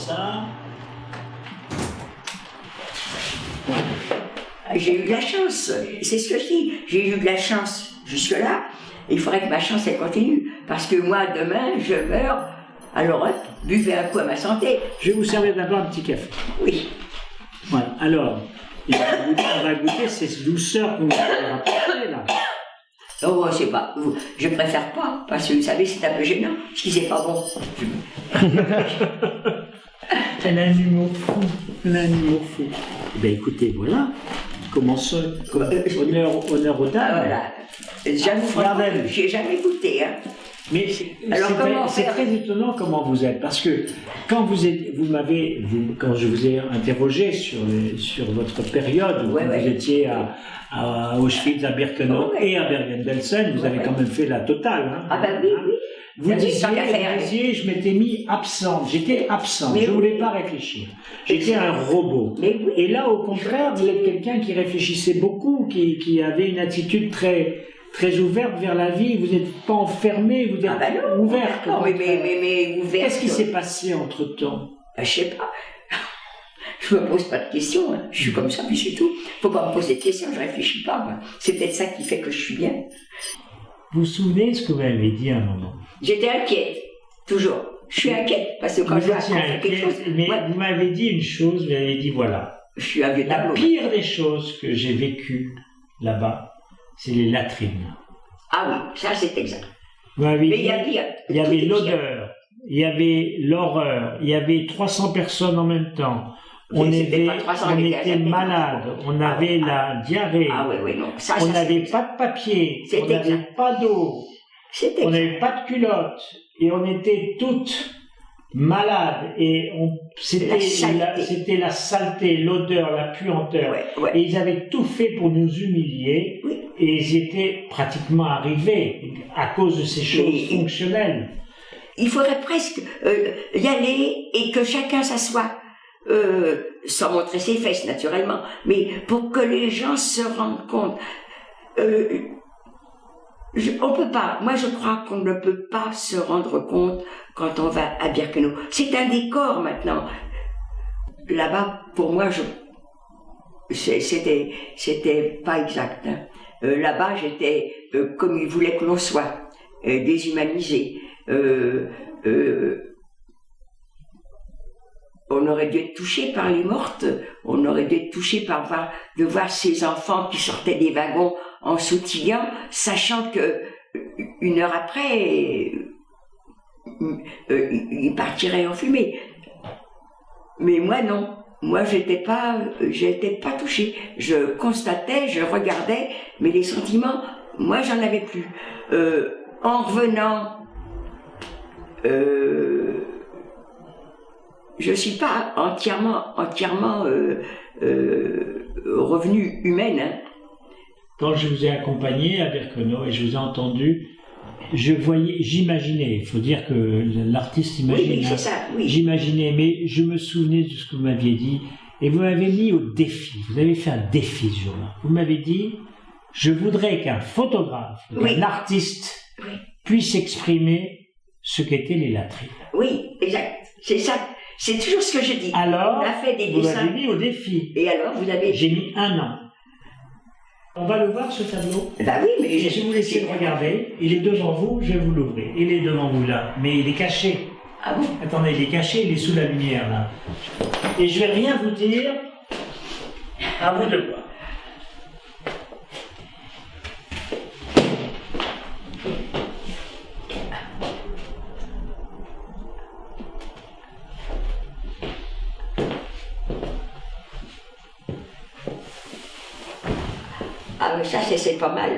ça. J'ai eu de la chance, c'est ce que je dis, j'ai eu de la chance jusque-là, il faudrait que ma chance elle continue, parce que moi, demain, je meurs, alors hop, buvez un coup à ma santé. Je vais vous servir d'abord un petit café. Oui. Voilà, alors, on va goûter ces douceurs qu'on va rapporter là. Oh, c'est pas, je préfère pas, parce que vous savez, c'est un peu gênant, si c'est pas bon. Elle a un humour fou, elle a un humour fou. Eh bien écoutez, voilà, commençons, honneur aux dames. Voilà, j'ai jamais goûté, hein. Mais c'est très étonnant comment vous êtes, parce que quand quand je vous ai interrogé sur votre période, où vous étiez à Auschwitz, à Birkenau et à Bergen-Belsen, vous avez quand même fait la totale. Hein, ah ben oui, oui. Vous disiez, je m'étais mis absent, j'étais absent, je ne voulais pas réfléchir. J'étais un robot. Et là, au contraire, vous êtes quelqu'un qui réfléchissait beaucoup, qui avait une attitude très ouverte vers la vie, vous n'êtes pas enfermé, vous êtes ouvert. Mais ouvert. Qu'est-ce qui s'est passé entre-temps? Je ne sais pas. Je ne me pose pas de questions, hein. Je suis comme ça, puis c'est tout. Il ne faut pas me poser de questions, je ne réfléchis pas. C'est peut-être ça qui fait que je suis bien. Vous vous souvenez de ce que vous m'avez dit à un moment? J'étais inquiète, toujours. Je suis inquiète, parce que quand je raconte quelque chose... Mais vous m'avez dit une chose, vous m'avez dit, voilà. Je suis un vieux tableau. La pire des choses que j'ai vécues là-bas, c'est les latrines. Ah oui, ça c'est exact. Mais il y a pire. Il y avait l'odeur, il y avait l'horreur, il y avait 300 personnes en même temps. On était malades, on avait la diarrhée, on n'avait pas de papier, on n'avait pas d'eau, on n'avait pas de culotte, et on était toutes malades, et c'était la saleté, l'odeur, la puanteur, et ils avaient tout fait pour nous humilier, et ils étaient pratiquement arrivés à cause de ces choses fonctionnelles. Il faudrait presque y aller et que chacun s'assoie. Sans montrer ses fesses naturellement, mais pour que les gens se rendent compte. On peut pas, moi je crois qu'on ne peut pas se rendre compte quand on va à Birkenau. C'est un décor maintenant. Là-bas, pour moi, c'était pas exact. Hein. Là-bas, j'étais comme ils voulaient que l'on soit, déshumanisé. On aurait dû être touché par les mortes, on aurait dû être touché de voir ces enfants qui sortaient des wagons en sautillant, sachant que une heure après, ils partiraient en fumée. Mais moi non, moi j'étais pas touchée. Je constatais, je regardais, mais les sentiments, moi j'en avais plus. En revenant, je ne suis pas entièrement revenue humaine. Hein. Quand je vous ai accompagné à Birkenau et je vous ai entendu, j'imaginais, il faut dire que l'artiste imagine, oui, c'est ça, oui. J'imaginais, mais je me souvenais de ce que vous m'aviez dit, et vous m'avez mis au défi, vous avez fait un défi ce jour-là. Vous m'avez dit, je voudrais qu'un photographe, un artiste, puisse exprimer ce qu'étaient les latrines. Oui, exact, c'est ça. C'est toujours ce que je dis. Alors, on a fait des vous dessins. m'avez mis au défi. Et alors, vous avez... J'ai mis 1 an. On va le voir, ce tableau. Bah oui, mais... Et je vais vous laisser le regarder. Il est devant vous, je vais vous l'ouvrir. Il est devant vous, là. Mais il est caché. Ah bon? Attendez, il est caché, il est sous la lumière, là. Et je vais rien vous dire. À vous de voir. Ah mais ça c'est pas mal,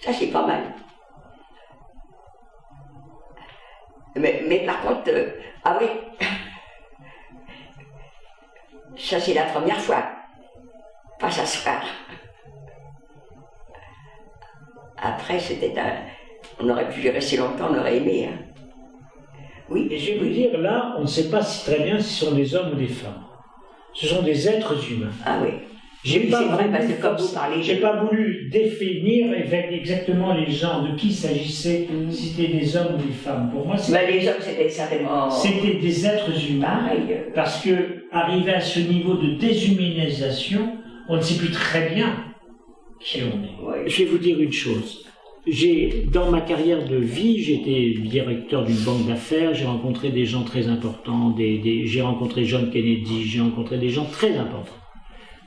ça c'est pas mal. Mais par contre, ah oui, ça c'est la première fois, pas s'asseoir. Après c'était on aurait pu y rester longtemps, on aurait aimé. Hein. Oui. Et je vais vous dire, là, on ne sait pas si très bien si ce sont des hommes ou des femmes. Ce sont des êtres humains. Ah oui. C'est vrai, parce que comme vous parlez... J'ai pas voulu définir exactement les gens, de qui il s'agissait, si c'était des hommes ou des femmes. Pour moi, les hommes, c'était certainement... C'était des êtres humains, parce que, arrivé à ce niveau de déshumanisation, on ne sait plus très bien qui on est. Ouais. Je vais vous dire une chose. Dans ma carrière de vie, j'étais directeur d'une banque d'affaires, j'ai rencontré des gens très importants, j'ai rencontré John Kennedy, j'ai rencontré des gens très importants.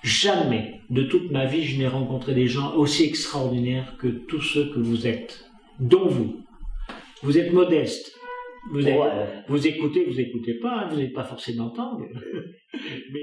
Jamais de toute ma vie, je n'ai rencontré des gens aussi extraordinaires que tous ceux que vous êtes, dont vous. Vous êtes modeste. Vous écoutez pas, vous n'êtes pas forcé d'entendre. Mais